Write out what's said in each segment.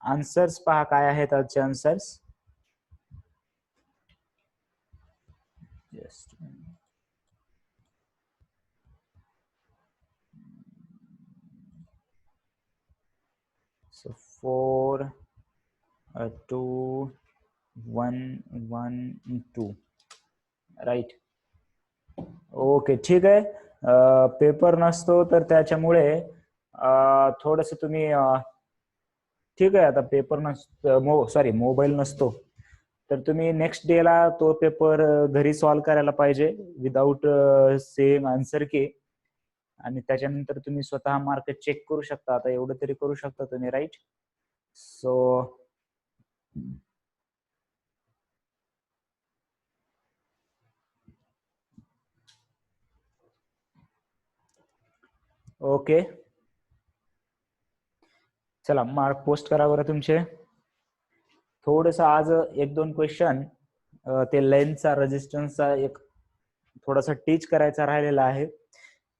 Answers पहा काय आहेत आजचे answers. Just so 4 2 1 1 2 right. Okay ठीक आहे. पेपर नसतो तर त्याच्यामुळे थोडस तुम्ही ठीक आहे. आता पेपर नसतो, सॉरी मोबाईल नसतो तर तुम्ही नेक्स्ट डे ला तो पेपर घरी सॉल्व्ह करायला पाहिजे विदाउट सेम आन्सर की. आणि त्याच्यानंतर तुम्ही स्वतः मार्क चेक करू शकता. आता एवढं तरी करू शकता तुम्ही, राईट. सो ओके चला मार्क पोस्ट करा बरं तुमचे. थोडस आज एक दोन क्वेश्चन ते लेन्थचा रेजिस्टन्सचा एक थोडासा टीच करायचा राहिलेला आहे.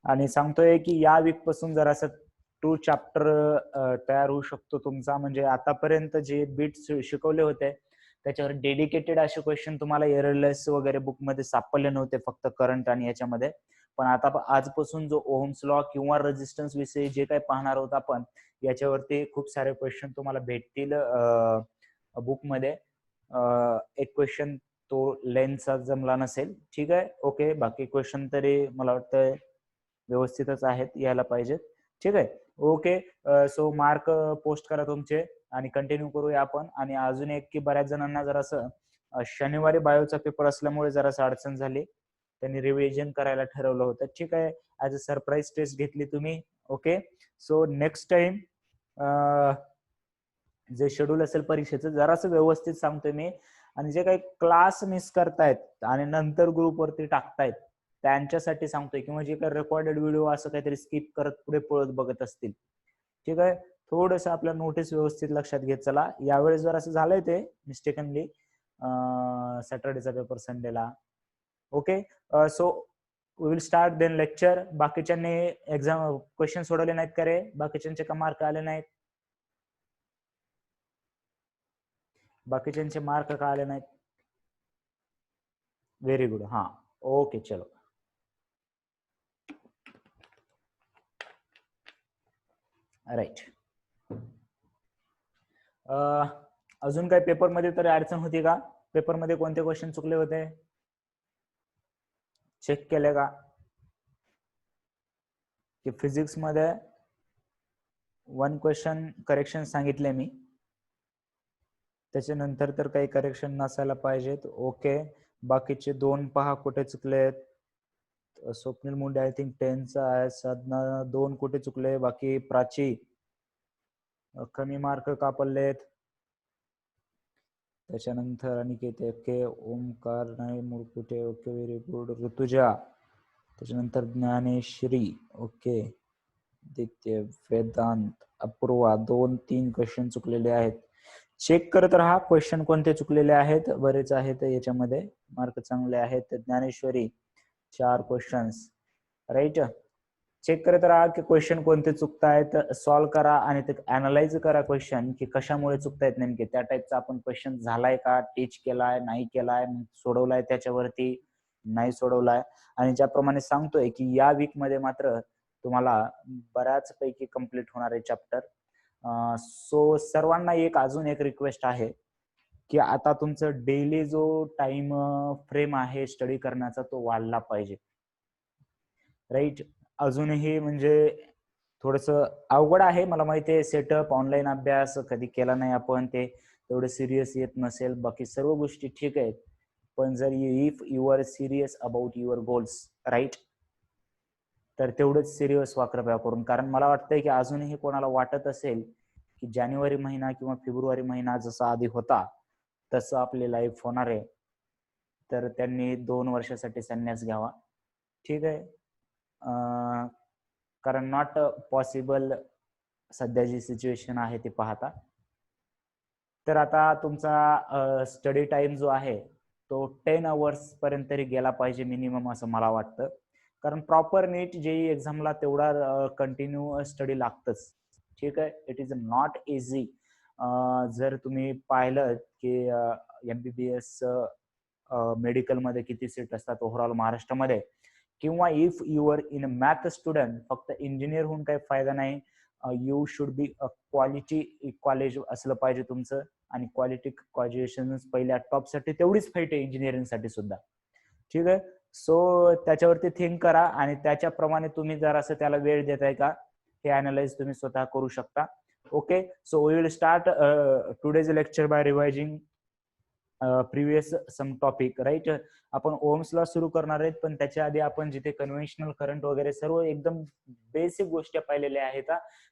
आणि सांगतोय की या वीक पासून जरासं 2 चॅप्टर तयार होऊ शकतो तुमचा. म्हणजे आतापर्यंत जे बिट्स शिकवले होते त्याच्यावर डेडिकेटेड असे क्वेश्चन तुम्हाला एररलेस वगैरे बुक मध्ये सापडले नव्हते, फक्त करंट आणि याच्यामध्ये. पण आता आजपासून जो ओहम्स लॉ किंवा रेजिस्टन्स विषयी जे काही पाहणार आहोत आपण याच्यावरती खूप सारे क्वेश्चन तुम्हाला भेटतील बुकमध्ये. एक क्वेश्चन तो लेन्थचा जमला नसेल, ठीक आहे. ओके बाकी क्वेश्चन तरी मला वाटतं व्यवस्थितच आहेत, यायला पाहिजेत, ठीक आहे. ओके सो मार्क पोस्ट करा तुमचे आणि कंटिन्यू करूया आपण. आणि अजून एक की बऱ्याच जणांना जरासं शनिवारी बायोचा पेपर असल्यामुळे जरासं अडचण झाली, त्यांनी रिव्हिजन करायला ठरवलं होतं, ठीक आहे. ऍज अ सरप्राईज टेस्ट घेतली तुम्ही. ओके सो नेक्स्ट टाइम जे शेड्यूल असेल परीक्षेचं जरासं व्यवस्थित सांगतोय मी. आणि जे काही क्लास मिस करतायत आणि नंतर ग्रुपवरती टाकतायत त्यांच्यासाठी सांगतोय, किंवा जे काही रेकॉर्डेड व्हिडिओ असं काहीतरी स्किप करत पुढे पळत बघत असतील, ठीक आहे. थोडस आपल्या नोटीस व्यवस्थित लक्षात घेत चला. यावेळेस जर असं झालंय ते मिस्टेकनली सॅटर्डेचा पेपर संडेला. Okay so we will start then lecture. बाकीच्यांनी एक्झाम क्वेश्चन सोडवले नाहीत का रे? बाकीच्यांचे का मार्क आले नाहीत? बाकीच्यांचे मार्क का आले नाहीत? Very good. हा ओके चलो. राईट. अजून काही पेपरमध्ये तरी अडचण होती का? पेपरमध्ये कोणते क्वेश्चन चुकले होते चेक केले का? की फिजिक्स मध्ये 1 क्वेश्चन करेक्शन सांगितले मी, त्याच्यानंतर तर काही करेक्शन नसायला पाहिजेत. ओके बाकीचे 2 पहा कुठे चुकलेत. स्वप्नील मुंडे आय थिंक 10चा आहे. साधना 2 कुठे चुकले. बाकी प्राची कमी मार्क का पडलेत. त्याच्यानंतर अनिकेत ओके, ओमकार नाही, मुळकुटे ओके व्हेरी गुड, ऋतुजा, त्याच्यानंतर ज्ञानेश्री ओके, दित्य, वेदांत, अपूर्वा 2-3 क्वेश्चन चुकलेले आहेत. चेक करत राहा क्वेश्चन कोणते चुकलेले आहेत, बरेच आहेत याच्यामध्ये, मार्क चांगले आहेत. Dnyaneshwari 4 questions right. चेक करत राहा की क्वेश्चन कोणते चुकतायत, सॉल्व्ह करा आणि ते अनालाइज करा क्वेश्चन की कशामुळे चुकतायत नेमके. त्या टाईपचा आपण क्वेश्चन झालाय का, टीच केलाय, नाही केलाय, सोडवलाय त्याच्यावरती, नाही सोडवलाय. आणि ज्याप्रमाणे सांगतोय की या वीक मध्ये मात्र तुम्हाला बऱ्याच पैकी कम्प्लीट होणार आहे चॅप्टर. सो सर्वांना अजून एक रिक्वेस्ट आहे की आता तुमचं डेली जो टाइम फ्रेम आहे स्टडी करण्याचा तो वाढला पाहिजे, राईट. अजूनही म्हणजे थोडस अवघड आहे मला माहिती आहे. सेटअप ऑनलाईन अभ्यास कधी केला नाही आपण, ते तेवढं सिरियस येत नसेल. बाकी सर्व गोष्टी ठीक आहेत, पण जर if you are serious about your goals right, तर तेवढंच सिरियस व्हा कृपया करून. कारण मला वाटतंय की अजूनही कोणाला वाटत असेल की जानेवारी महिना किंवा फेब्रुवारी महिना जसा आधी होता तसं आपली लाईफ होणार आहे, तर त्यांनी 2 वर्षासाठी संन्यास घ्यावा, ठीक आहे. कारण नॉट पॉसिबल सध्या जी सिच्युएशन आहे ती पाहता. तर आता तुमचा स्टडी टाइम जो आहे तो 10 आवर्स पर्यंत तरी गेला पाहिजे मिनिमम, असं मला वाटतं. कारण प्रॉपर नीट जेई एक्झामला तेवढा कंटिन्यू स्टडी लागतच, ठीक आहे. It is not easy. जर तुम्ही पाहिलं की MBBS मेडिकल मध्ये किती सीट असतात ओव्हरऑल महाराष्ट्रामध्ये, किंवा if your in math student, फक्त इंजिनियर होऊन काही फायदा नाही. You should be a quality college असलं पाहिजे तुमचं, आणि क्वालिटी ग्रॅज्युएशन पहिल्या टॉपसाठी तेवढीच फाईट आहे इंजिनिअरिंग साठी सुद्धा. ठीक आहे. सो त्याच्यावरती थिंक करा आणि त्याच्याप्रमाणे तुम्ही जर असं त्याला वेळ देताय का हे अनालाइज तुम्ही स्वतः करू शकता. Okay. So we will start today's lecture by revising previous some topic, right. आपण ओम्सला सुरू करणार आहेत, पण त्याच्या आधी आपण जिथे कन्व्हेन्शनल करंट वगैरे सर्व एकदम बेसिक गोष्टी पाहिलेल्या आहेत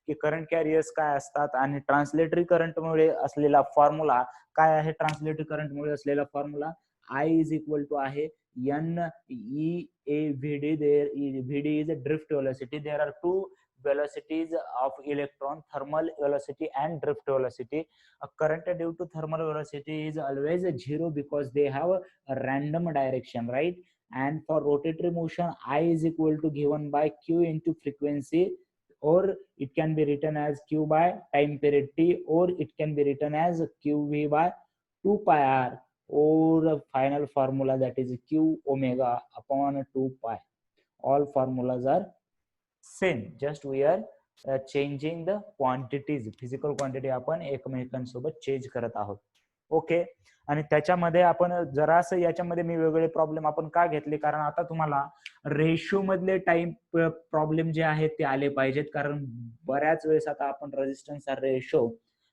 की करंट कॅरियर्स काय असतात आणि ट्रान्सलेटरी करंटमुळे असलेला फॉर्म्युला काय आहे. ट्रान्सलेटरी करंटमुळे असलेला formula I is equal to आहे NEAVD. there VD is a drift velocity. There are two velocities of electron, thermal velocity and drift velocity. A current due to thermal velocity is always zero because they have a random direction, right? And for rotatory motion, I is equal to given by Q into frequency, or it can be written as Q by time period T, or it can be written as QV by 2 pi R, or the final formula that is Q omega upon 2 pi. All formulas are same, just we are changing the quantities, physical quantity आपण एकमेकांसोबत change करत आहोत. Okay. आणि त्याच्यामध्ये आपण जरासं याच्यामध्ये मी वेगवेगळे प्रॉब्लेम आपण का घेतले, कारण आता तुम्हाला रेशो मधले टाइम प्रॉब्लेम जे आहेत ते आले पाहिजेत, कारण बऱ्याच वेळेस आता आपण रेजिस्टन्सचा रेशो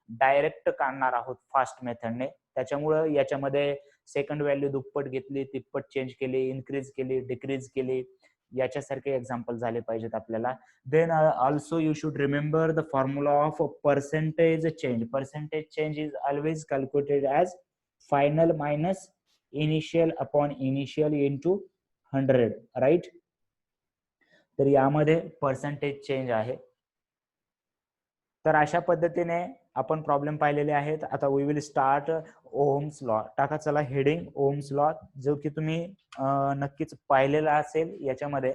डायरेक्ट काढणार आहोत फास्ट मेथडने. त्याच्यामुळे याच्यामध्ये सेकंड व्हॅल्यू दुप्पट घेतली, तिप्पट चेंज केली, इन्क्रीज केली, डिक्रीज केली, याच्यासारखे एक्झाम्पल झाले पाहिजेत आपल्याला. Then also you should remember the formula of percentage change. Percentage change is always calculated as final minus initial upon initial into 100, right. तर यामध्ये पर्सेंटेज चेंज आहे. तर अशा पद्धतीने आपण प्रॉब्लेम पाहिलेले आहेत. आता we will start Ohm's law. टाका चला हेडिंग ओम्स लॉ, जो की तुम्ही नक्कीच पाहिलेला असेल. याच्यामध्ये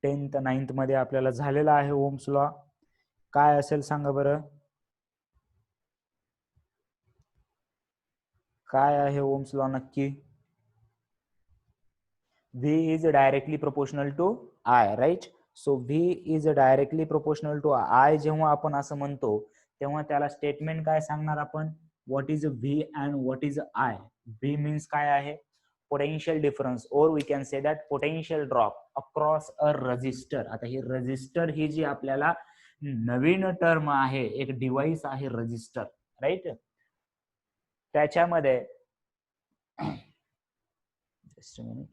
10th 9th मध्ये आपल्याला झालेला आहे ओम्स लॉ. काय असेल सांगा बरं, काय आहे ओम्स लॉ नक्की. V is directly proportional to I, right? So V is directly proportional to I जेव्हा आपण असं म्हणतो तेव्हा त्याला स्टेटमेंट काय सांगणार आपण, what is V and what is I. V means काय आहे, पोटेन्शियल डिफरन्स, और we can say that potential drop across a register. आता ही रजिस्टर ही जी आपल्याला नवीन टर्म आहे, एक डिव्हाइस आहे रजिस्टर, राईट. त्याच्यामध्ये जस्ट अ मिनिट.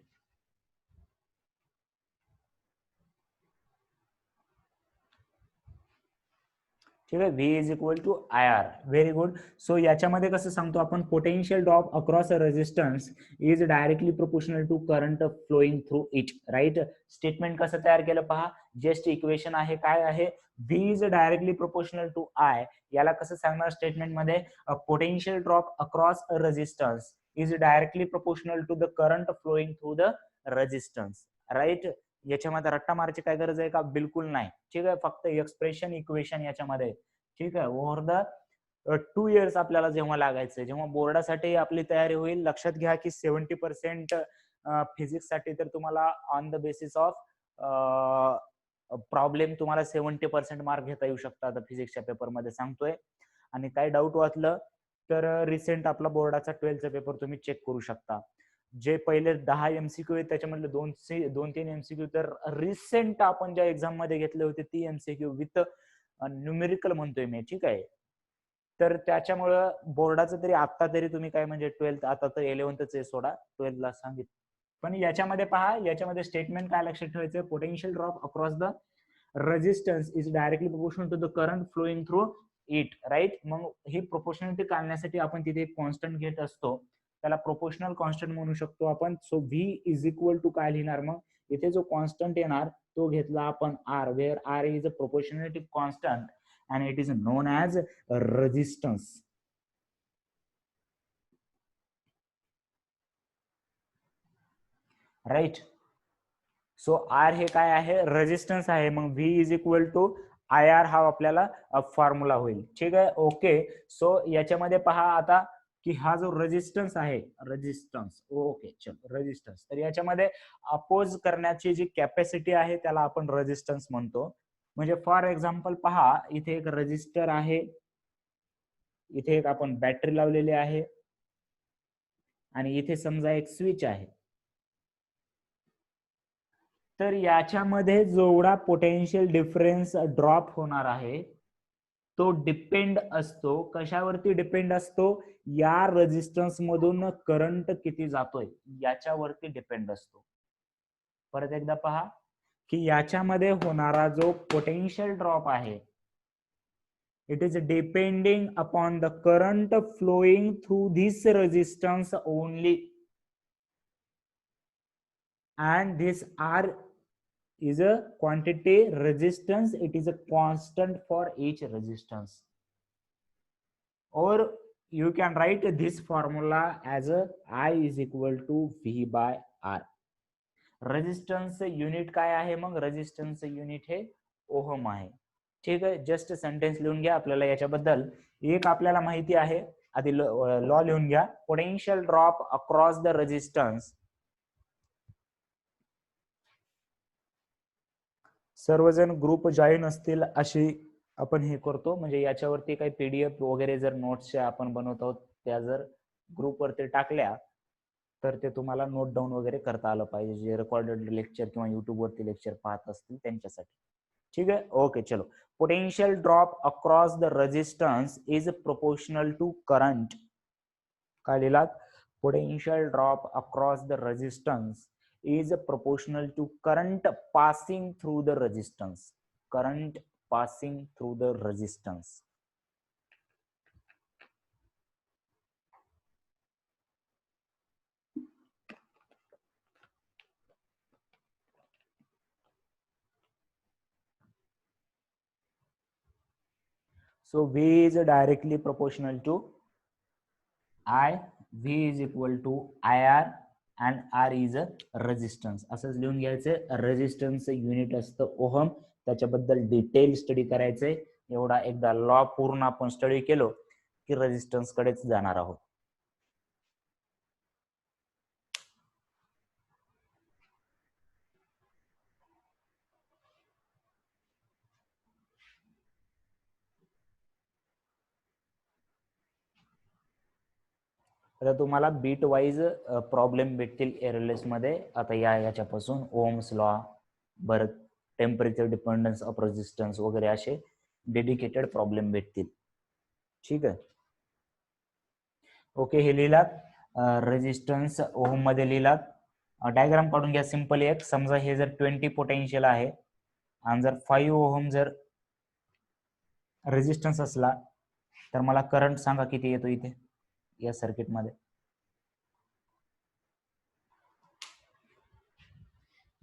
ठीक आहे. V is equal to I R. Very good. So याच्यामध्ये कसं सांगतो आपण, potential drop across a resistance is directly proportional to current flowing through it, right. Statement कसं तयार केलं पहा, जस्ट इक्वेशन आहे, काय आहे, V is directly proportional to I. याला कसं सांगणार स्टेटमेंट मध्ये, potential drop across a resistance is directly proportional to the current flowing through the resistance, right. याच्यामध्ये रट्टा मारायची काय गरज आहे का, बिलकुल नाही. ठीक आहे. फक्त एक्सप्रेशन इक्वेशन याच्यामध्ये, ठीक आहे. ओव्हर द 2 years आपल्याला जेव्हा लागायचं, जेव्हा बोर्डासाठी आपली तयारी होईल, लक्षात घ्या की 70% फिजिक्स साठी तर तुम्हाला on the basis of problem तुम्हाला 70% मार्क घेता येऊ शकतात फिजिक्सच्या पेपरमध्ये सांगतोय. आणि काय डाऊट वाटलं तर रिसेंट आपला बोर्डाचा 12th पेपर तुम्ही चेक करू शकता. जे पहिले 10 MCQ आहेत त्याच्यामधले 2-3 MCQ तर रिसेंट आपण ज्या एक्झाम मध्ये घेतले होते ती MCQ विथ न्यूमेरिकल म्हणतोय मी, ठीक आहे. तर त्याच्यामुळं बोर्डाचं तरी आता तरी तुम्ही काय म्हणजे 12th, आता तर 11th आहे सोडा, 12th ला सांगितलं. पण याच्यामध्ये पहा, याच्यामध्ये स्टेटमेंट काय लक्षात ठेवायचं, potential drop across the resistance is directly proportional to the current flowing through it, right. मग ही प्रोपोर्शनॅलिटी काढण्यासाठी आपण तिथे एक कॉन्स्टंट घेत असतो, त्याला प्रोपोर्शनल कॉन्स्टंट म्हणू शकतो आपण. So V is equal to काय लिहिणार, मग इथे जो कॉन्स्टंट येणार तो घेतला आपण R, where R is a proportionality constant and it is known as resistance, right. So R हे काय आहे, रेजिस्टन्स आहे. मग V is equal to IR हा आपल्याला फॉर्म्युला होईल. ठीक आहे. ओके. सो याच्यामध्ये पहा आता की हा जो रेजिस्टन्स आहे, रेजिस्टन्स, ओके चलो रेजिस्टन्स, तर याच्यामध्ये अपोज करण्याची जी कॅपॅसिटी आहे त्याला आपण रेजिस्टन्स म्हणतो. म्हणजे फॉर एक्झाम्पल पहा, इथे एक रेजिस्टर आहे, इथे एक आपण बॅटरी लावलेली आहे आणि इथे समजा एक स्विच आहे. तर याच्यामध्ये जेवढा पोटेन्शियल डिफरन्स ड्रॉप होणार आहे तो डिपेंड असतो, कशावरती डिपेंड असतो, या रेजिस्टन्स मधून करंट किती जातोय याच्यावरती डिपेंड असतो. परत एकदा पहा की याच्यामध्ये होणारा जो पोटेन्शियल ड्रॉप आहे, it is depending upon the current flowing through this resistance only, and this R is a quantity resistance, it is a constant for each resistance, or you can write this formula as a I is equal to V by R. Resistance unit काय आहे मग, resistance unit हे ohm आहे. ठीक आहे. Just sentence लिहून घ्या. आपल्याला याच्याबद्दल एक आपल्याला माहिती आहे, आधी लॉ लिहून घ्या. Potential drop across the resistance, सर्वजण ग्रुप जॉईन असतील अशी आपण हे करतो. म्हणजे याच्यावरती काही PDF वगैरे जर नोट्सच्या आपण बनवतो त्या जर ग्रुपवरती टाकल्या तर ते तुम्हाला नोट डाऊन वगैरे करता आलं पाहिजे, जे रेकॉर्डेड लेक्चर किंवा युट्यूब वरती लेक्चर पाहत असतील त्यांच्यासाठी. ठीक आहे. ओके चलो. Potential drop across the resistance is proportional to current. काय लिहिलात? Potential drop across the resistance is proportional to current passing through the resistance. Current passing through the resistance. So V is directly proportional to I. V is equal to IR and R is a resistance. असंच लिहून घ्यायचं. Resistance unit असतं ohm. त्याच्याबद्दल detail study करायचंय. एवढा एकदा law पूर्ण आपण स्टडी केलो की रेजिस्टन्स कडेच जाणार आहोत. तर तुम्हाला बीट वाईज प्रॉब्लेम भेटतील एरलेस मध्ये. आता याच्यापासून ओम्स लॉ, बरं टेम्परेचर डिपेंडन्स ऑफ रेजिस्टन्स वगैरे असे डेडिकेटेड प्रॉब्लेम भेटतील. ठीक आहे. ओके. हे लिहिलात. रेजिस्टन्स ओहम मध्ये लिहिलात. डायग्राम काढून घ्या सिंपल एक. समजा हे जर 20 पोटेन्शियल आहे आणि जर 5 ओहम जर रेजिस्टन्स असला तर मला करंट सांगा किती येतो इथे या सर्किट मध्ये.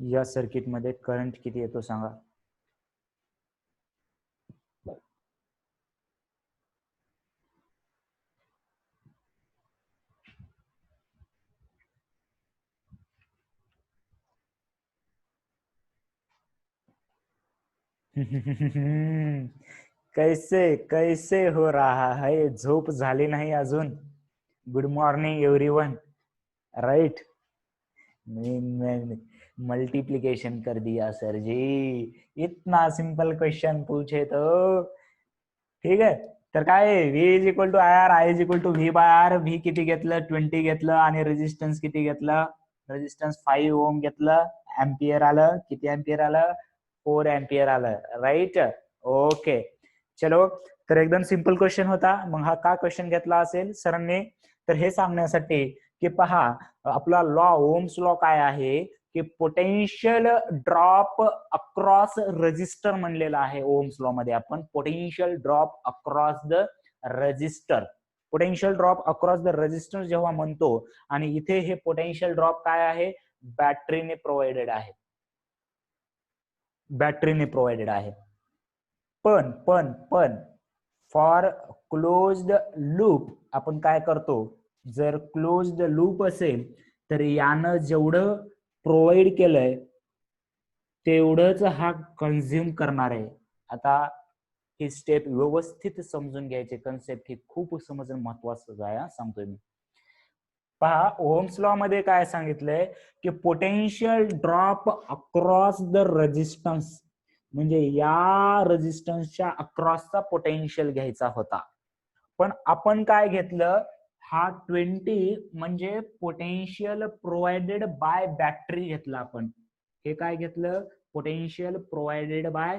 या सर्किट मध्ये करंट किती येतो सांगा. कैसे कैसे हो रहा है. झोप झाली नाही अजून. Good morning everyone. Right. Multiplication कर दिया सर जी. इतना सिंपल क्वेश्चन पूछे तो. ठीक आहे. तर काय, V is equal to IR, I is equal to V by R. V किती घेतलं, 20 घेतलं आणि रेजिस्टन्स किती घेतलं, रेजिस्टन्स 5 ओम घेतलं. एम्पियर आलं. किती एम्पियर आलं, 4 एम्पियर आलं. राईट. ओके चलो. तर एकदम सिंपल क्वेश्चन होता. मग हा का क्वेश्चन घेतला असेल सरांनी, तर हे सांगण्यासाठी की पहा आपला लॉ, ओम्स लॉ काय आहे की पोटेन्शियल ड्रॉप अक्रॉस रेजिस्टर म्हणलेला आहे. ओम्स लॉ मध्ये आपण potential drop across the register, potential drop across the register जेव्हा म्हणतो, आणि इथे हे पोटेन्शियल ड्रॉप काय आहे, बॅटरीने प्रोव्हाइडेड आहे. बॅटरीने प्रोव्हाइडेड आहे. पण पण पण फॉर क्लोज्ड लूप आपण काय करतो, जर क्लोज्ड लूप असेल तर यानं जेवढं प्रोव्हाइड केलंय तेवढंच हा कन्झ्युम करणार आहे. आता ही स्टेप व्यवस्थित समजून घ्यायचे, कन्सेप्ट ही खूप समजणं महत्वाचं आहे, सांगतोय मी. पहा, ओहम्स लॉ मध्ये काय सांगितलंय की potential drop across the resistance, म्हणजे या रेजिस्टन्सच्या अक्रॉसचा पोटेन्शियल घ्यायचा होता. पण आपण काय घेतलं, हा 20 म्हणजे पोटेन्शियल प्रोव्हाइडेड बाय बॅटरी घेतला आपण. हे काय घेतलं, पोटेन्शियल प्रोव्हाइडेड बाय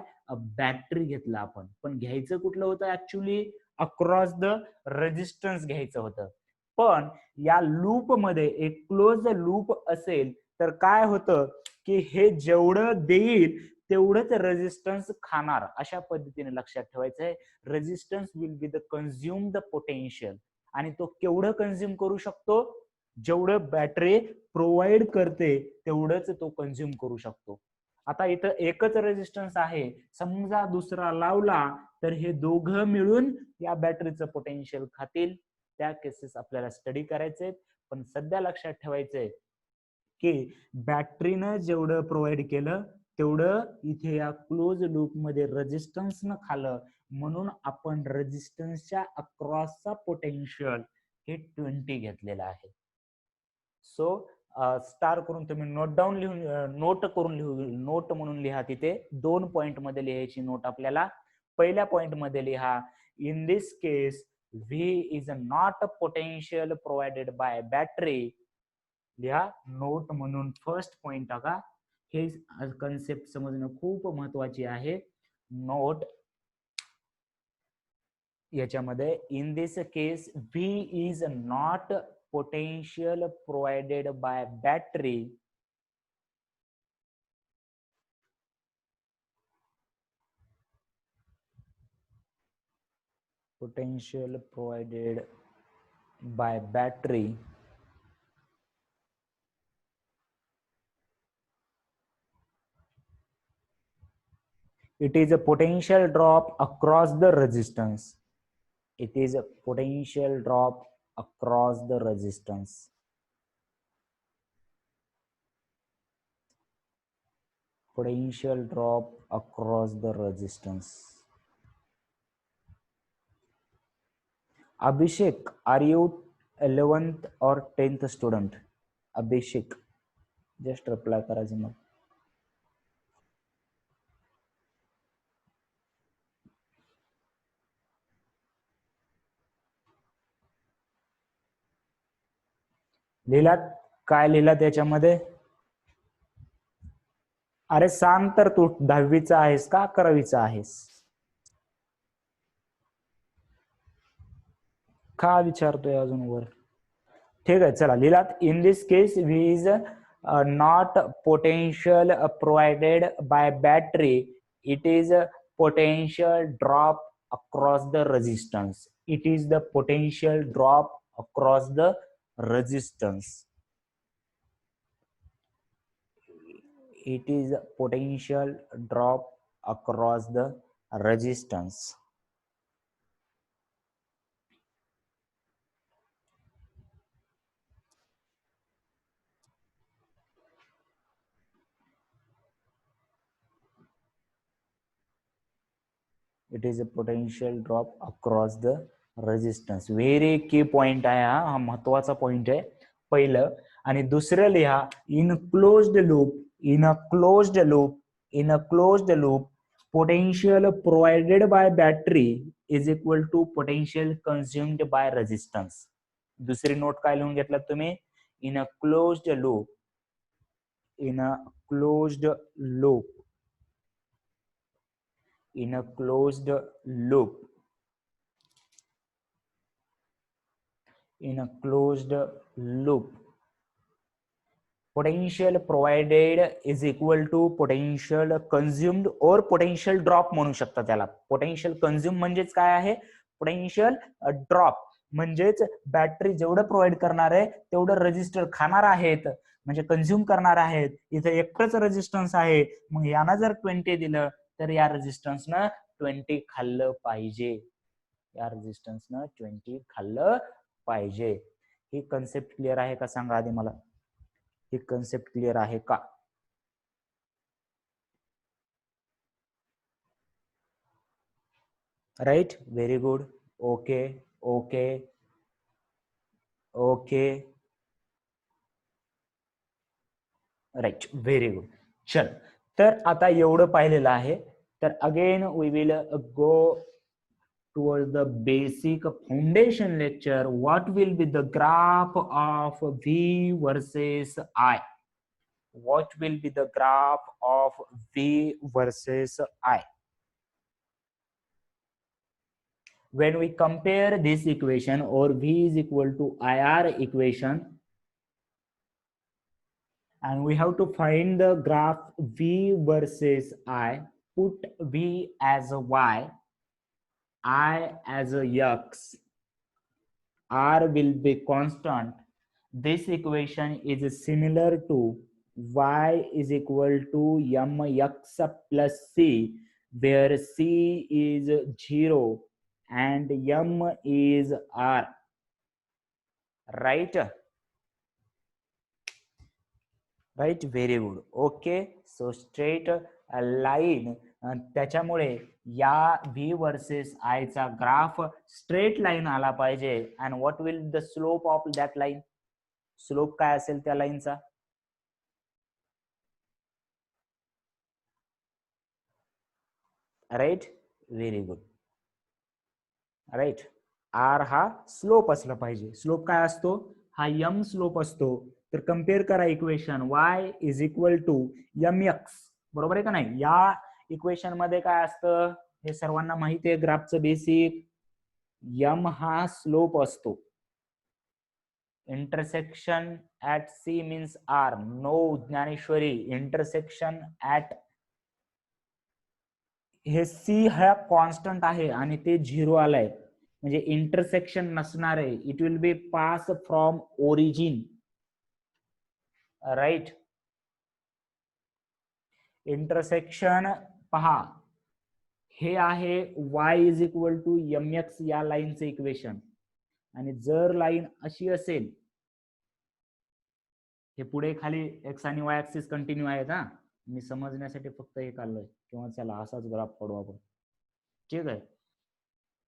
बॅटरी घेतला आपण. पण घ्यायचं कुठलं होतं, ऍक्च्युली अक्रॉस द रेजिस्टन्स घ्यायचं होतं. पण या लूप मध्ये एक क्लोज लूप असेल तर काय होतं की हे जेवढं देईल तेवढंच रेजिस्टन्स खाणार, अशा पद्धतीने लक्षात ठेवायचंय. Resistance will be the consumed potential, आणि तो केवढं कंझ्युम करू शकतो, जेवढं बॅटरी प्रोव्हाइड करते तेवढंच तो कंझ्युम करू शकतो. आता इथं एकच रेजिस्टन्स आहे, समजा दुसरा लावला तर हे दोघं मिळून या बॅटरीचं पोटेन्शियल खातील. त्या केसेस आपल्याला स्टडी करायचे, पण सध्या लक्षात ठेवायचंय की बॅटरीनं जेवढं प्रोव्हाइड केलं तेवढं इथे या क्लोज लूप मध्ये रेजिस्टन्स न खालं, म्हणून आपण रेजिस्टन्सच्या अक्रॉसचा पोटेन्शियल हे 20 घेतलेला आहे. सो स्टार करून तुम्ही नोट डाऊन लिहून, नोट करून नोट म्हणून लिहा. तिथे 2 पॉइंट मध्ये लिहायची नोट आपल्याला. पहिल्या पॉइंट मध्ये लिहा, in this case V is not a potential provided by battery. लिहा नोट म्हणून फर्स्ट पॉइंट टाका. हे कन्सेप्ट समजणं खूप महत्वाची आहे. नोट याच्यामध्ये, in this case V is not potential provided by battery. Potential provided by battery it is a potential drop across the resistance. It is a potential drop across the resistance. Potential drop across the resistance. Abhishek, are you 11th or 10th student? Abhishek, just reply करायचं मग. लिहिलात काय लिहिलात त्याच्यामध्ये? अरे सांग तर, तू 10वीचा आहेस का 11वीचा आहेस? का विचारतोय अजून वर? ठीक आहे, चला लिहिलात. In this case V is not potential provided by battery. It is a potential drop across the resistance. It is the potential drop across the resistance. It is a potential drop across the resistance. It is a potential drop across the resistance. Very की point आहे हा महत्वाचा point आहे पहिलं. आणि दुसरं लिहा, in closed loop, in a closed loop, in a closed loop potential provided by battery is equal to potential consumed by resistance. दुसरी नोट काय लिहून घेतलात तुम्ही? In a closed loop, in a closed loop, in a closed loop, in a closed loop potential provided is equal to potential consumed or potential drop म्हणू शकता त्याला. potential consumed म्हणजेच काय आहे? potential drop म्हणजेच बॅटरी जेवढं provide करणार आहे तेवढं रेजिस्टर खाणार आहेत, म्हणजे कंझ्युम करणार आहेत. इथे एकच रेजिस्टन्स आहे, मग यानं जर 20 दिलं तर या रेजिस्टन्सनं 20 खाल्लं पाहिजे, या रेजिस्टन्सनं 20 खाल्लं पाहिजे. ही कन्सेप्ट क्लिअर आहे का सांगा आधी मला? ही कन्सेप्ट क्लिअर आहे का? right? Very good. Okay, okay, okay, right, very good. चल, तर आता एवढं पाहिलेलं आहे. तर again we will go towards the basic foundation lecture. What will be the graph of V versus I? What will be the graph of V versus I? When we compare this equation, or V is equal to IR equation, and we have to find the graph V versus I, put V as a Y, I as a X, R will be constant. This equation is similar to Y is equal to mx plus C, where C is 0 and M is R, right? Right, very good. Okay, so straight line, त्याच्यामुळे या V versus I चा graph straight line आला पाहिजे. And what will the slope of that line? Slope काय असेल त्या लाईनचा? Right, very good. Right, R हा स्लोप असला पाहिजे. स्लोप काय असतो? हा यम स्लोप असतो. तर कम्पेअर करा equation y is equal to M x, बरोबर आहे का नाही? या इक्वेशन मध्ये काय असतं हे सर्वांना माहिती आहे. ग्राफचं बेसिक, यम हा स्लोप असतो. Intersection at c means R. No Dnyaneshwari, intersection at, हे सी हा कॉन्स्टंट आहे आणि ते झिरो आलाय, म्हणजे इंटरसेक्शन नसणार आहे. It will be pass from origin, right? Intersection पहा, हे आहे y is equal to M x या लाईनचं इक्वेशन. आणि जर लाईन अशी असेल, हे पुढे खाली एक्स आणि वाय ऍक्सिस कंटिन्यू आहेत हा, मी समजण्यासाठी फक्त हे काढलंय, किंवा चला असाच ग्राफ काढू आपण, ठीक आहे?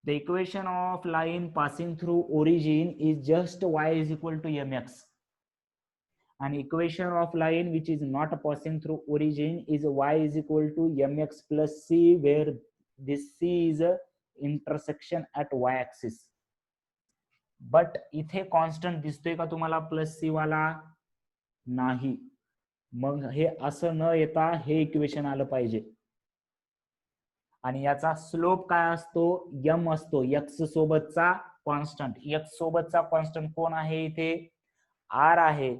The equation of line passing through origin is just y is equal to mx. An equation of line which is not passing through origin is y is equal to mx plus c, where this c is a intersection at y axis. But इथे constant दिसतोय का तुम्हाला plus C वाला? नाही. मग हे असं न येता हे इक्वेशन आलं पाहिजे. आणि याचा स्लोप काय असतो? यम असतो, एक्स सोबतचा कॉन्स्टंट. एक्स सोबतचा कॉन्स्टंट कोण आहे इथे? आर आहे.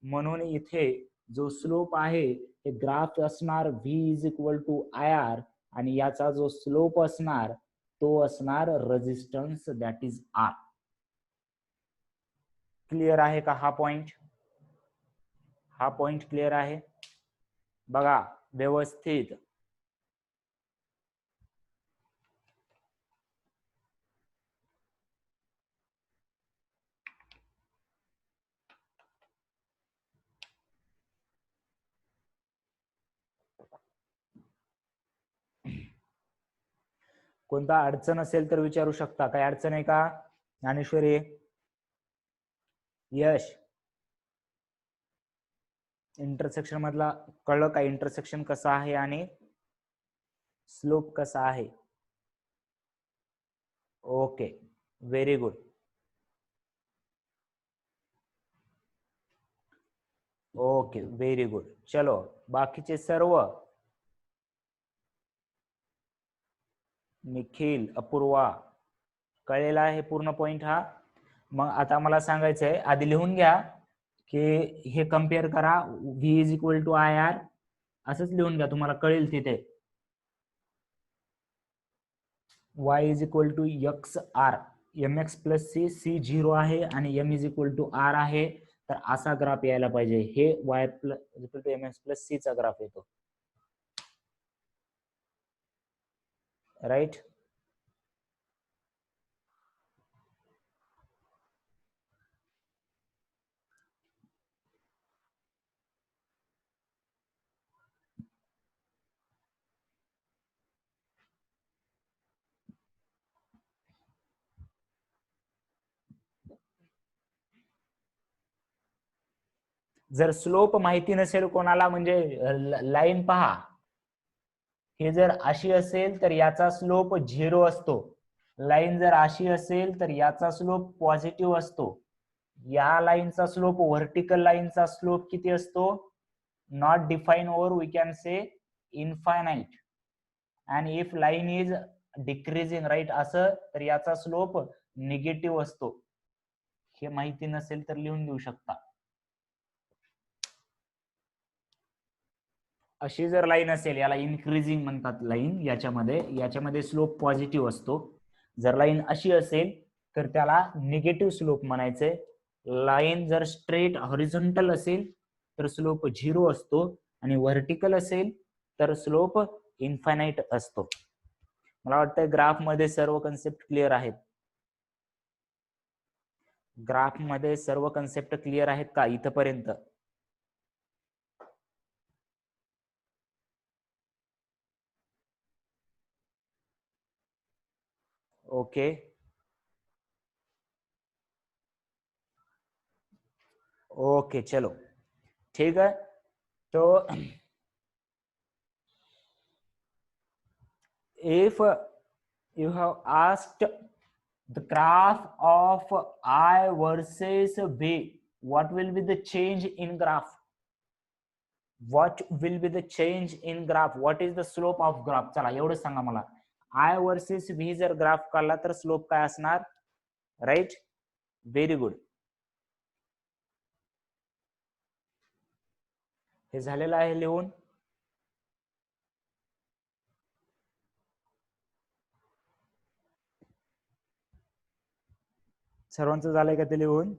म्हणून इथे जो स्लोप आहे ते ग्राफ असणार V is equal to I R, आणि याचा जो स्लोप असणार तो असणार resistance, that is R. Clear आहे का हा पॉइंट? हा पॉइंट क्लिअर आहे? बघा व्यवस्थित. कोणता अडचण असेल तर विचारू शकता. काही अडचण आहे का ज्ञानेश्वरी? यश, इंटरसेक्शन मधला कळलं का? इंटरसेक्शन कसं आहे आणि स्लोप कसा आहे? Okay, very good. Okay, very good. चलो, बाकीचे सर्व, निखिल, अपूर्वा, कळलेला आहे पूर्ण पॉइंट हा? मग आता मला सांगायचंय, आधी लिहून घ्या की हे कम्पेअर करा, V is equal to I R, असंच लिहून घ्या, तुम्हाला कळेल तिथे. y is equal to X R, M X plus C, C zero आहे आणि M is equal to R आहे. तर असा ग्राफ यायला पाहिजे. हे Y plus M X plus C चा ग्राफ येतो, राईट? जर स्लोप माहिती नसेल कोणाला, म्हणजे लाईन पहा, हे जर अशी असेल तर याचा स्लोप 0 असतो. लाईन जर अशी असेल तर याचा स्लोप पॉझिटिव्ह असतो. या लाईनचा स्लोप, व्हर्टिकल लाईनचा स्लोप किती असतो? Not define, or we can say infinite. And if line is decreasing, right, असं तर याचा स्लोप निगेटिव्ह असतो. हे माहिती नसेल तर लिहून देऊ शकता. अशी जर लाईन असेल, याला इन्क्रीजिंग म्हणतात लाईन, याच्यामध्ये स्लोप पॉझिटिव्ह असतो. जर लाईन अशी असेल तर त्याला निगेटिव्ह स्लोप म्हणायचंय. लाईन जर स्ट्रेट हॉरिझॉन्टल असेल तर स्लोप 0 असतो, आणि व्हर्टिकल असेल तर स्लोप इन्फायनाइट असतो. मला वाटतं ग्राफ मध्ये सर्व कन्सेप्ट क्लिअर आहेत. ग्राफ मध्ये सर्व कन्सेप्ट क्लिअर आहेत का इथपर्यंत? ओके, ओके, चलो ठीक है. तो if you have asked the graph of I versus V, what will be the change in graph? What will be the change in graph? What is the slope of graph? चला एवढं सांगा मला. I versus V जर graph काढला तर slope काय असणार? Right, very good. हे झालेलं आहे लिहून. सर्वांचं झालंय का ते लिहून?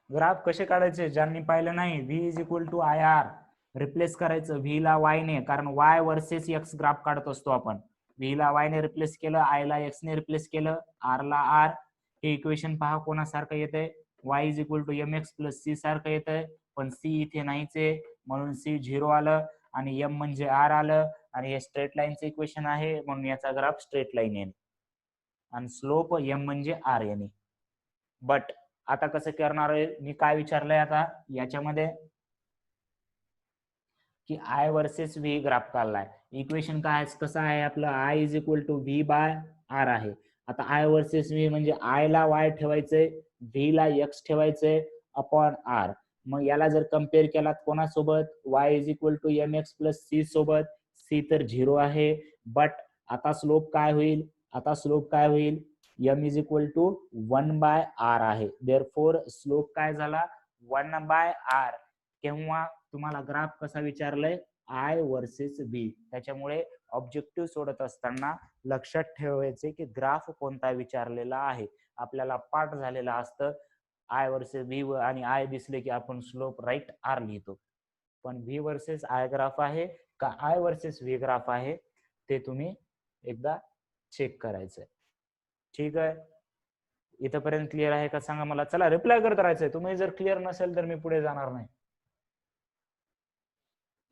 ग्राफ कसे काढायचे ज्यांनी पाहिलं नाही? V is equal to I R, replace करायचं व्ही ला वाय ने, कारण वाय वर्सेस एक्स ग्राफ काढत असतो आपण. व्ही ला वाय ने रिप्लेस केलं, आय ला एक्स ने रिप्लेस केलं, आर ला आर. हे इक्वेशन पहा कोणासारखं येतंय? Y is equal to M X plus C सारखं येतंय, पण सी इथे नाहीच आहे म्हणून सी 0 आलं, आणि एम म्हणजे आर आलं, आणि हे स्ट्रेट लाईनचं इक्वेशन आहे म्हणून याचा ग्राफ स्ट्रेट लाईन येईल, आणि स्लोप एम म्हणजे आर येणे. बट आता कसं करणार आहे? मी काय विचारलंय आता याच्यामध्ये, की आय वर्सेस व्ही ग्राफ काढलाय. इक्वेशन काय कसं आहे आपलं? I is equal to V by R आहे. आता आय वर्सेस व्ही म्हणजे आय ला वाय ठेवायचंय, व्ही ला एक्स ठेवायचंय अपॉन आर. मग याला जर कम्पेअर केला कोणासोबत? Y is equal to M X plus C सोबत. सी तर 0 आहे, बट आता स्लोप काय होईल? आता स्लोप काय होईल? M is equal to 1 by R आहे. देअरफॉर स्लोप काय झाला? 1 बाय आर. केव्हा? तुम्हाला ग्राफ कसा विचारलाय? I versus V. त्याच्यामुळे ऑब्जेक्टिव्ह सोडत असताना लक्षात ठेवायचे की ग्राफ कोणता विचारलेला आहे. आपल्याला पाठ झालेला असतं आय वर्सेस व्ही, आणि आय दिसले की आपण स्लोप राईट आर लिहितो. पण व्ही वर्सेस आय ग्राफ आहे का आय वर्सेस व्ही ग्राफ आहे ते तुम्ही एकदा चेक करायचंय. ठीक आहे, इथपर्यंत क्लिअर आहे का सांगा मला? चला रिप्लाय करत राहायचंय. तुम्ही जर क्लिअर नसेल तर मी पुढे जाणार नाही.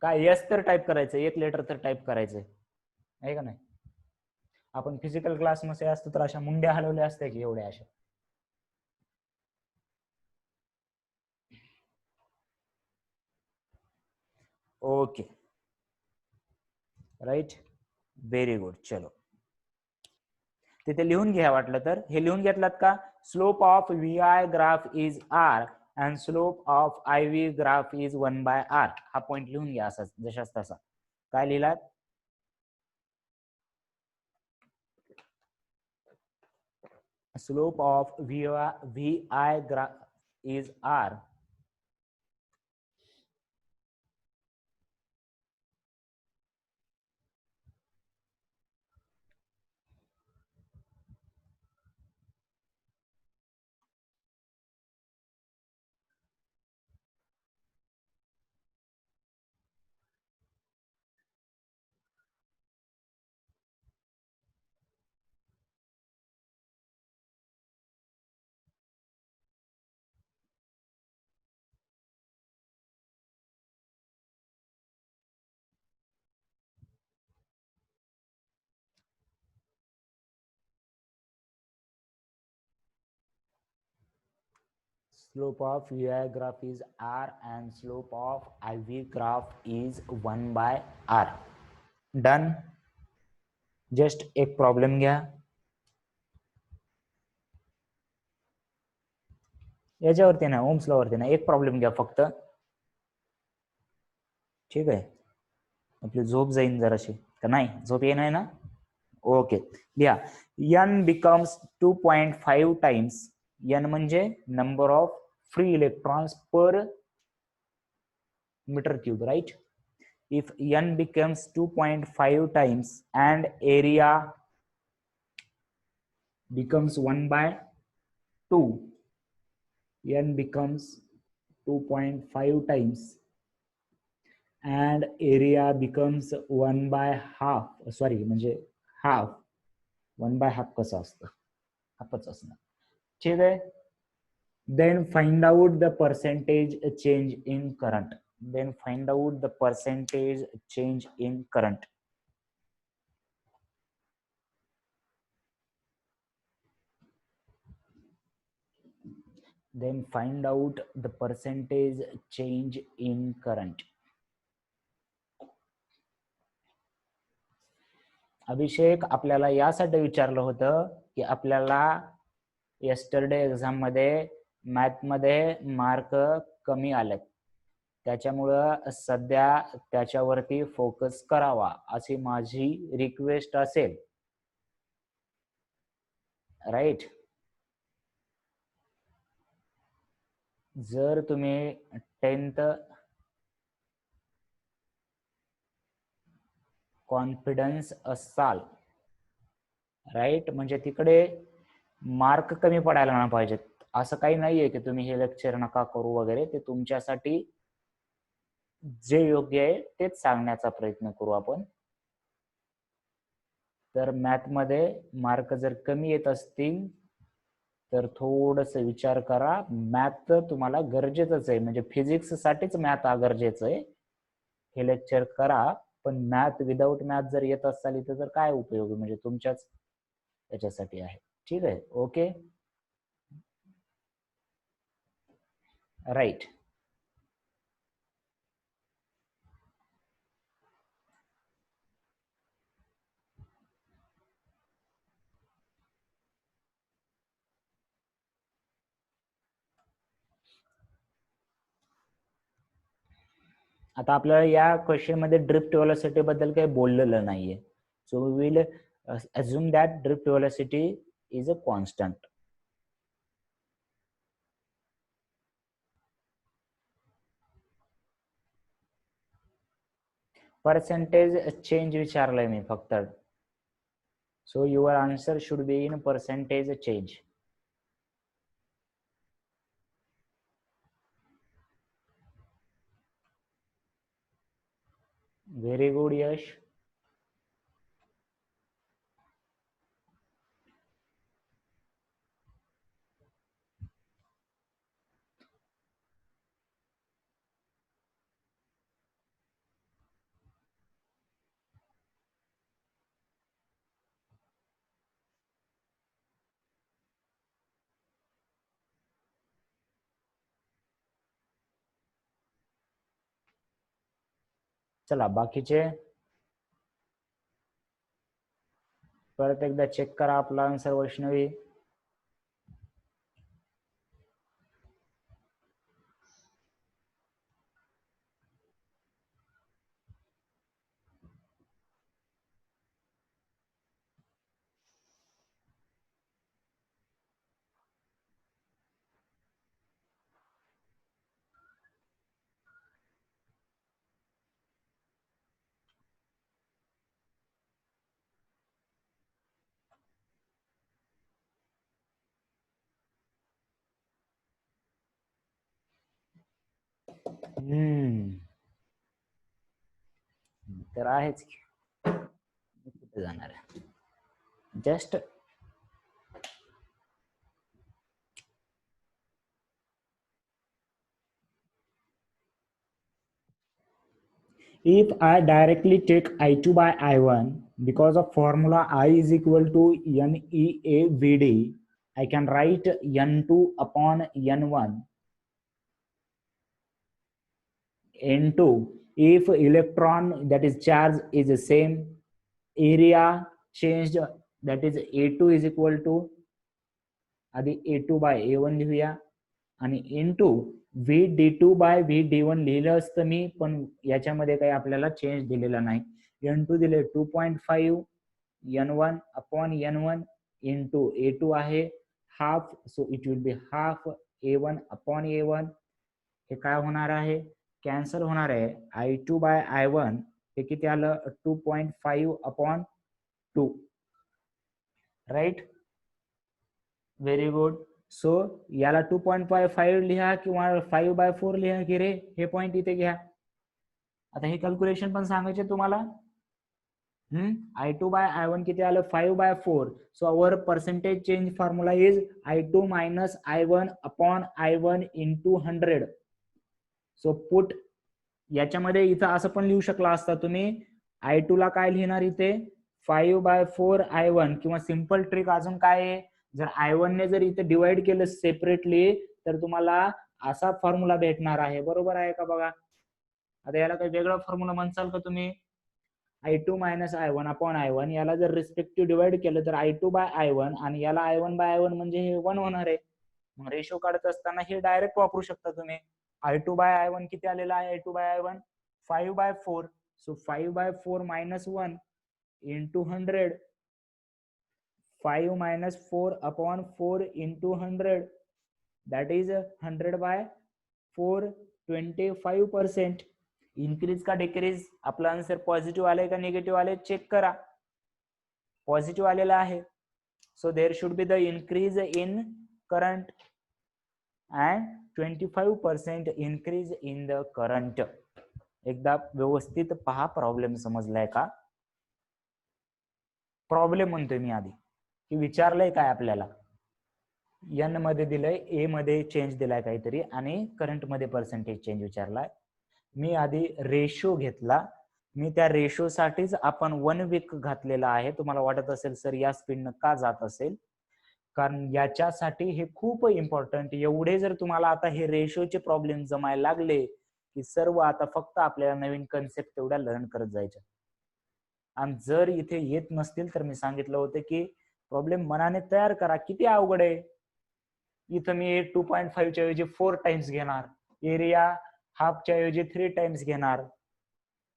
काय यस तर टाईप करायचं, एक लेटर तर टाईप करायचंय, आहे का नाही? आपण फिजिकल क्लासमध्ये असतो तर अशा मुंड्या हलवल्या असत्या की एवढ्या अशा. Okay, right, very good. चलो तिथे लिहून घ्या वाटलं तर. हे लिहून घेतलात का? Slope of V I graph is R and slope of I V graph is 1 by R. हा पॉइंट लिहून घ्या असा जशाच तसा. काय लिहिलात? Slope of V I graph is R Slope of UI graph is R and slope of IV graph is 1 by R. Done. Just एक problem घ्या. याच्यावरती ना ओम्स लॉवरती ना एक प्रॉब्लेम घ्या फक्त. ठीक आहे. आपली झोप जाईन जराशी का नाही? झोप येणार ना? ओके. घ्या. n becomes 2.5 times. n म्हणजे number of free electrons per meter cube, right? If n becomes 2.5 times and area becomes 1 by 2, n becomes 2.5 times and area becomes 1 by half, sorry म्हणजे half, 1 by half कसं असतं? हाफच असणार. ठीक आहे. Then find out the percentage change in current. Then find out the percentage change in current. Then find out the percentage change in current. अभिषेक आपल्याला यासाठी विचारलं होतं की आपल्याला येस्टरडे एक्झाम मध्ये मॅथ मध्ये मार्क कमी आलेत, त्याच्यामुळं सध्या त्याच्यावरती फोकस करावा अशी माझी रिक्वेस्ट असेल. राईट. जर तुम्ही 10th कॉन्फिडन्स असाल, राईट, म्हणजे तिकडे मार्क कमी पडायला नाही पाहिजेत. असं काही नाहीये की तुम्ही हे लेक्चर नका करू वगैरे. ते तुमच्यासाठी जे योग्य आहे तेच सांगण्याचा प्रयत्न करू आपण. तर मॅथ मध्ये मार्क जर कमी येत असतील तर थोडस विचार करा. मॅथ तुम्हाला गरजेचंच आहे, म्हणजे फिजिक्स साठीच मॅथ गरजेचं आहे. हे लेक्चर करा, पण मॅथ विदाऊट मॅथ जर येत असाल इथं तर काय उपयोग, म्हणजे तुमच्याच त्याच्यासाठी आहे. ठीक आहे. ओके. राईट. आता आपल्याला या क्वेश्चन मध्ये ड्रिफ्ट व्हेलॉसिटी बद्दल काही बोललेलं नाहीये. So we will assume that drift velocity is a constant. Percentage change विचारलंय मी फक्त. So your answer should be in percentage change. Very good, Yash. चला बाकीचे परत एकदा चेक करा आपला आन्सर. वैष्णवी, तर आहेच की कुठे जाणार आहे. Just if I directly take I2 by I1 because of formula I is equal to NEAVD, I can write N2 upon N1 N2, if electron that is charge is the same, area changed, that is A2 is equal to, आधी A2 by A1 लिहूया, आणि N2 VD2 by VD1 लिहिलं असतं मी, पण याच्यामध्ये काही आपल्याला change दिलेला नाही. N2 दिले 2.5 N1 upon N1 into A2 आहे half, so it will be half A1 upon A1. हे काय होणार आहे, कॅन्सल होणार आहे. I2 by I1 हे किती आलं, 2.5 upon 2, right. Very good. So याला 2.5 लिहा किंवा 5/4 लिहा की रे, हे पॉइंट इथे घ्या. आता हे कॅल्क्युलेशन पण सांगायचे तुम्हाला. I2 by I1 किती आलं, 5/4. So our percentage change formula is I2 minus I1 upon I1 into 100. So put याच्यामध्ये इथं असं पण लिहू शकला असता तुम्ही, I2 ला काय लिहिणार इथे, 5/4 I1, किंवा सिंपल ट्रिक अजून काय आहे, जर I1 ने जर इथे डिवाइड केलं सेपरेटली तर तुम्हाला असा फॉर्म्युला भेटणार आहे. बरोबर आहे का बघा. आता याला काही वेगळा फॉर्म्युला म्हणसाल का तुम्ही, I2 minus I1 upon I1, याला जर रिस्पेक्टिव्ह डिवाइड केलं तर I2 by I1, आणि याला I1 by I1 म्हणजे हे 1 होणार आहे. मग रेशो काढत असताना हे डायरेक्ट वापरू शकता तुम्ही. I2 by I1 किती आलेला आहे, I2 by I1 5/4. So 5/4 minus 1 into 100, 5 minus 4 upon 4 into 100, that is 100 by 4, 25%. Increase का डिक्रीज, आपला आन्सर पॉझिटिव्ह आले का निगेटिव्ह आले चेक करा. पॉझिटिव्ह आलेला आहे. So there should be the increase in current and 25% increase in the current. एकदा व्यवस्थित पहा, प्रॉब्लेम समजलाय का. प्रॉब्लेम म्हणतोय मी आधी, की विचारलंय काय आपल्याला, एन मध्ये दिलंय, ए मध्ये चेंज दिलाय काहीतरी, आणि करंट मध्ये पर्सेंटेज चेंज विचारलाय. मी आधी रेशो घेतला, मी त्या रेशो साठीच आपण 1 वीक घातलेला आहे. तुम्हाला वाटत असेल सर या स्पीडनं का जात असेल, कारण याच्यासाठी हे खूप इम्पॉर्टंट. एवढे जर तुम्हाला आता हे रेशोचे प्रॉब्लेम जमायला लागले की सर्व आता फक्त आपल्याला नवीन कन्सेप्ट तेवढ्या लर्न करत जायच्या. आणि जर इथे येत नसतील तर मी सांगितलं होतं की प्रॉब्लेम मनाने तयार करा. किती अवघड आहे. इथं मी 2.5 च्या ऐवजी 4 टाइम्स घेणार, एरिया हाफच्या ऐवजी 3 टाइम्स घेणार,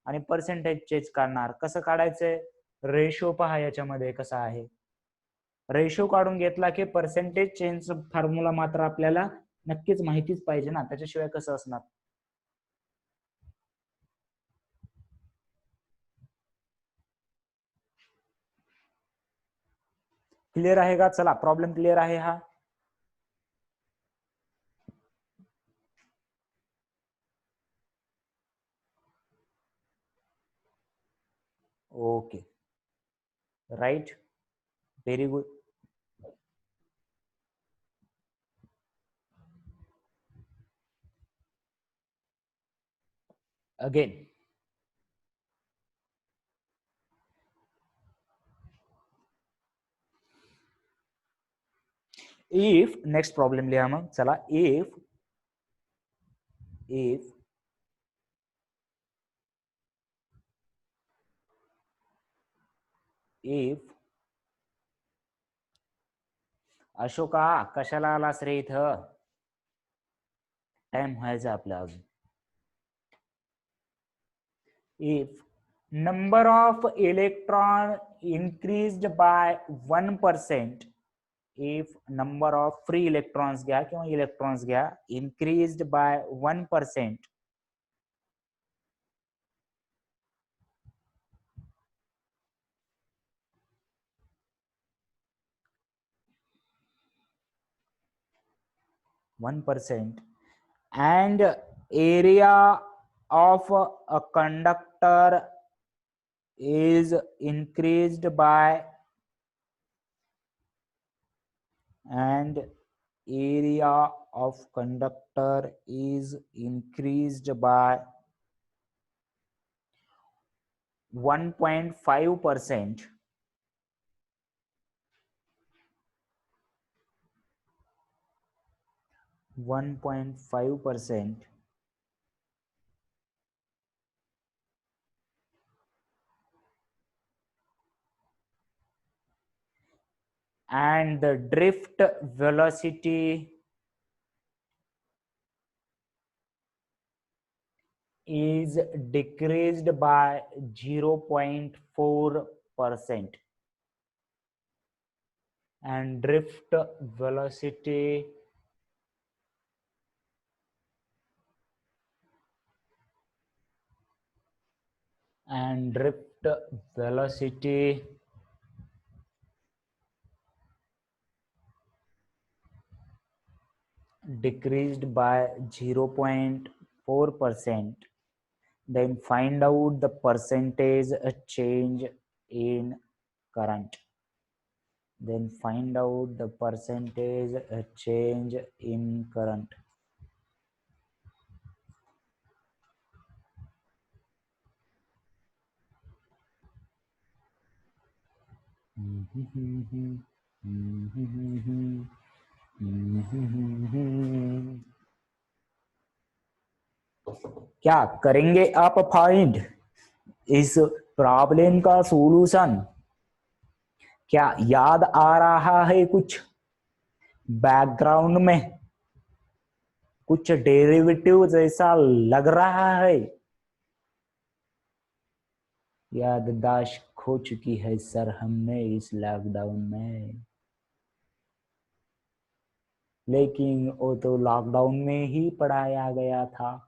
आणि पर्सेंटेज चेंज काढणार. कसं काढायचंय, रेशो पहा याच्यामध्ये कसा आहे. रेशो काढून घेतला की पर्सेंटेज चेंज फॉर्म्युला मात्र आपल्याला नक्कीच माहितीच पाहिजे ना, त्याच्याशिवाय कसं असणार. क्लिअर आहे का. चला प्रॉब्लेम क्लिअर आहे हा. Okay, right, very good. Again if, next problem लिहा मग. चला, इफ अशोका कशाला आलास रे इथं, टाइम व्हायचा आपला अजून. If number of electron increased by 1%, if number of free electrons घ्या किंवा इलेक्ट्रॉन्स घ्या, increased by 1%, and area of a conductor is increased by, and area of conductor is increased by 1.5%, and the drift velocity is decreased by 0.4%, and drift velocity decreased by 0.4%. Then find out the percentage change in current. Then find out the percentage change in current. क्या करेंगे आप find इस problem का solution? क्या याद आ रहा है कुछ background में? कुछ डेरिवेटिव जैसा लग रहा है? याददाश्त खो चुकी है सर हमने इस लॉकडाउन में, लेकिन वो तो लॉकडाउन में ही पढ़ाया गया था.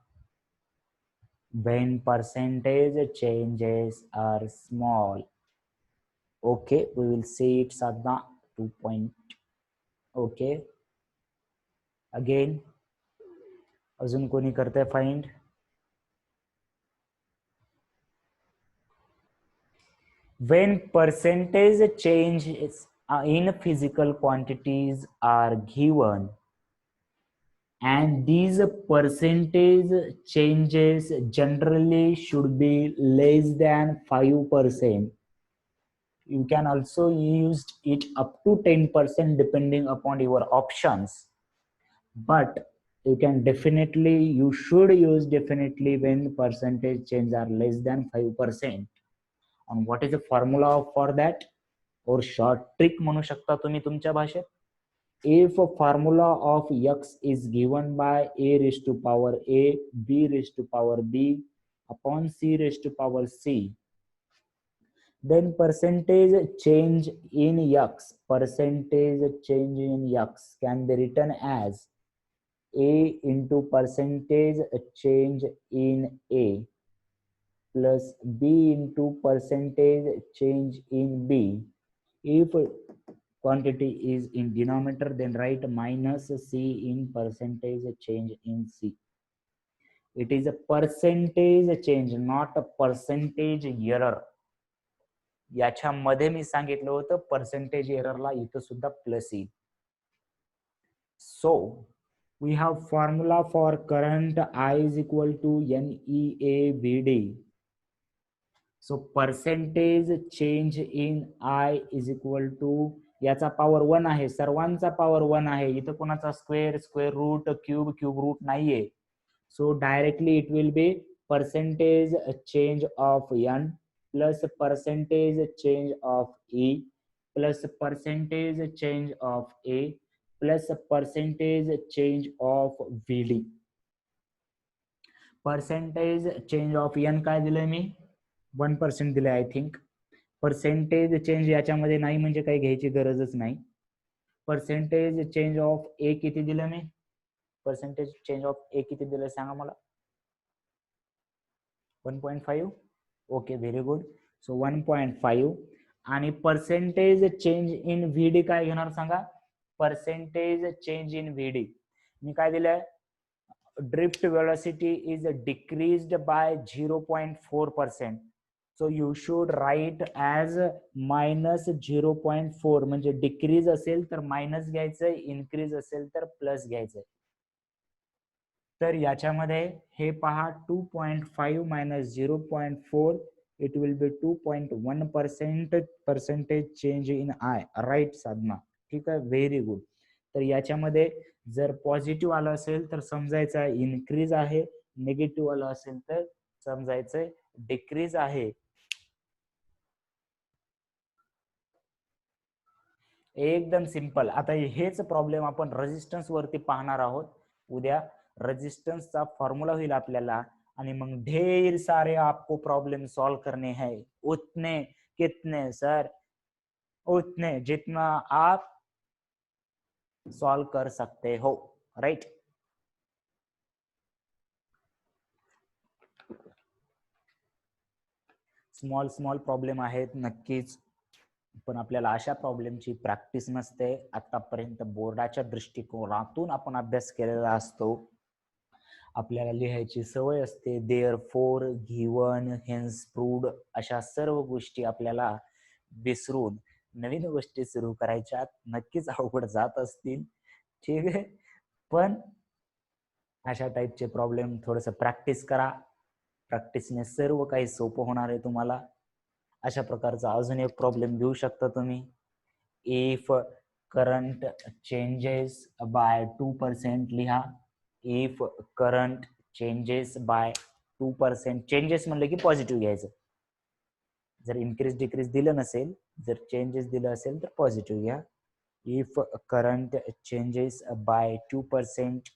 When percentage changes are small. Okay, we will see it Sadhna 2 point. Okay. Again, अजून कोणी करते find? When percentage changes in physical quantities are given, and these percentage changes generally should be less than 5%. You can also use it up to 10% depending upon your options, but you should use definitely when percentage change are less than 5%. And what is the formula for that? Or short trick म्हणू शकता तुम्ही तुमच्या भाषेत. If a formula of x is given by a raised to power a, b raised to power b upon c raised to power c, then percentage change in x can be written as a into percentage change in a plus b into percentage change in b. If quantity is in denominator, then write minus c in percentage change in c. It is a percentage change, not a percentage error. याच्यामध्ये मी सांगितलं होतं percentage एररला इथं सुद्धा plus येईल. So we have formula for current I is equal to NEAVD. So percentage change in I is equal to, याचा power 1 आहे, सर्वांचा power 1 आहे, इथं कोणाचा square, square root, cube, cube root नाहीये. So directly it will be percentage change of n plus percentage change of E plus percentage change of A plus percentage change of VD. Percentage change of N काय दिलंय मी? 1% दिलंय I think. Percentage change याच्यामध्ये नाही म्हणजे काही घ्यायची गरजच नाही. पर्सेंटेज चेंज ऑफ ए किती दिलं मी? पर्सेंटेज चेंज ऑफ ए किती दिलं सांगा मला? 1.5. Okay, very good. सो 1.5. आणि पर्सेंटेज चेंज इन व्हीडी काय घेणार सांगा? पर्सेंटेज चेंज इन व्हीडी मी काय दिलंय? Drift velocity is decreased by 0.4%. So you should write as -0.4. म्हणजे डिक्रीज असेल तर मायनस घ्यायचंय, इन्क्रीज असेल तर प्लस घ्यायचंय. तर याच्यामध्ये हे पहा 2.5 minus 0.4 it will be 2.1% percentage change in I. Right Sadhana, ठीक आहे, व्हेरी गुड. तर याच्यामध्ये जर पॉझिटिव्ह आलं असेल तर समजायचं इन्क्रीज आहे, निगेटिव्ह आलं असेल तर समजायचं डिक्रीज आहे. एकदम सिंपल. आता हेच प्रॉब्लेम आपण रेजिस्टन्स वरती पाहणार आहोत उद्या. रेजिस्टन्सचा फॉर्म्युला होईल आपल्याला आणि मग ढेर सारे आपको प्रॉब्लम सॉल्व करने हैं. उतने कितने सर? उतने जितना आप सॉल्व कर सकते हो. राइट. स्मॉल स्मॉल प्रॉब्लेम आहेत नक्कीच, पण आपल्याला अशा प्रॉब्लेमची प्रॅक्टिस नसते. आतापर्यंत बोर्डाच्या दृष्टिकोनातून आपण अभ्यास केलेला असतो. आपल्याला लिहायची सवय असते. Therefore, given, hence, proved अशा सर्व गोष्टी आपल्याला विसरून नवीन गोष्टी सुरू करायच्या नक्कीच अवघड जात असतील. ठीक आहे, पण अशा टाईपचे प्रॉब्लेम थोडस प्रॅक्टिस करा. प्रॅक्टिसने सर्व काही सोपं होणार आहे तुम्हाला. अशा प्रकारचा अजून एक प्रॉब्लेम घेऊ शकता तुम्ही. इफ करंट चेंजेस बाय 2% लिहा. If current changes by 2%, changes म्हणलं की पॉझिटिव्ह घ्यायचं. जर इन्क्रीज डिक्रीज दिलं नसेल, जर चेंजेस दिलं असेल तर पॉझिटिव्ह घ्या. If current changes by 2%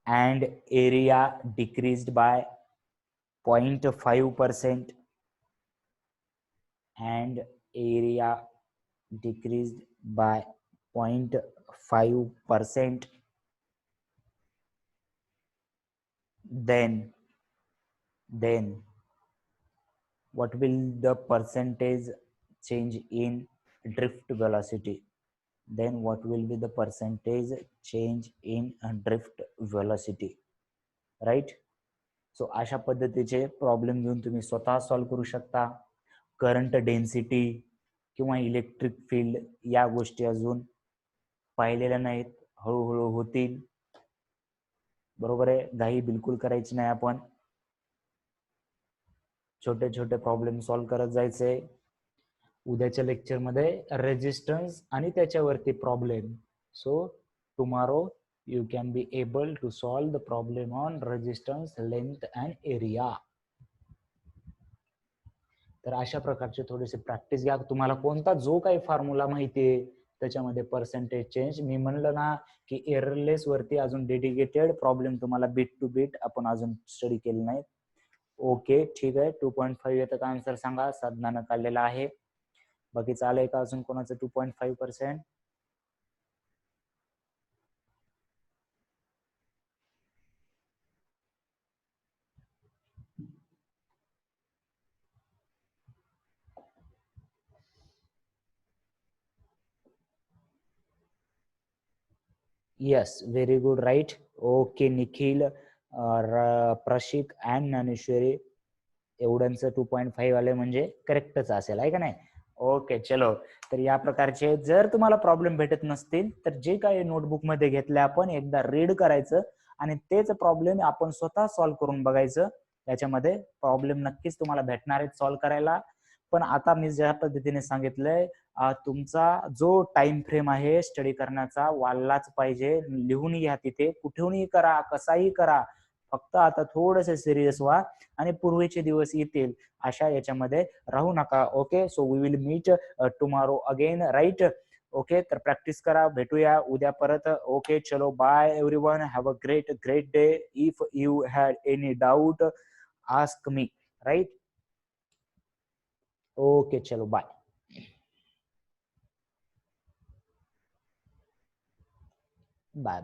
and area decreased by 0.5% and area decreased by 0.5%, then what will the percentage change in drift velocity? Then what will be the percentage change in drift velocity? Right. So अशा पद्धतीचे problem घेऊन तुम्ही स्वतः solve करू शकता. Current density किंवा electric field या गोष्टी अजून पाहिलेल्या नाहीत, हळूहळू होतील. बरोबर आहे, घाई बिलकुल करायची नाही. आपण छोटे छोटे प्रॉब्लेम सॉल्व्ह करत जायचे. उद्याच्या लेक्चर मध्ये रेजिस्टन्स आणि त्याच्यावरती problem. So tomorrow you can be able to solve the problem on resistance, length and area. तर अशा प्रकारचे थोडेसे प्रॅक्टिस घ्या. तुम्हाला कोणता जो काही फॉर्म्युला माहितीये त्याच्यामध्ये पर्सेंटेज चेंज, मी म्हणलं ना की एररलेस वरती अजून डेडिकेटेड प्रॉब्लेम तुम्हाला बीट टू बीट आपण अजून स्टडी केले नाहीत. ओके ठीक आहे. 2.5 येतं का आन्सर सांगा. साधनानं काढलेला आहे. बाकी चालेल का अजून कोणाचं 2.5%? Yes, very good, right? Okay, Nikhil, Prashik and Dnyaneshwari एवढ्यांचं 2.5 आले म्हणजे करेक्टच असेल, आहे का नाही? ओके चलो. तर या प्रकारचे जर तुम्हाला प्रॉब्लेम भेटत नसतील तर जे काही नोटबुक मध्ये घेतले आपण एकदा रीड करायचं आणि तेच प्रॉब्लेम आपण स्वतः सॉल्व्ह करून बघायचं. त्याच्यामध्ये प्रॉब्लेम नक्कीच तुम्हाला भेटणार आहेत सॉल्व्ह करायला. पण आता मी ज्या पद्धतीने सांगितलंय, तुमचा जो टाइम फ्रेम आहे स्टडी करण्याचा वाढलाच पाहिजे. लिहून घ्या, तिथे कुठूनही करा, कसाही करा. फक्त आता थोडस सिरियस व्हा आणि पूर्वीचे दिवस येतील अशा याच्यामध्ये राहू नका. Okay, so we will meet tomorrow again, right? Okay, तर प्रॅक्टिस करा. भेटूया उद्या परत. ओके चलो, bye everyone, have a great great day. If you had any doubt ask me, right? Okay चलो, बाय बाय.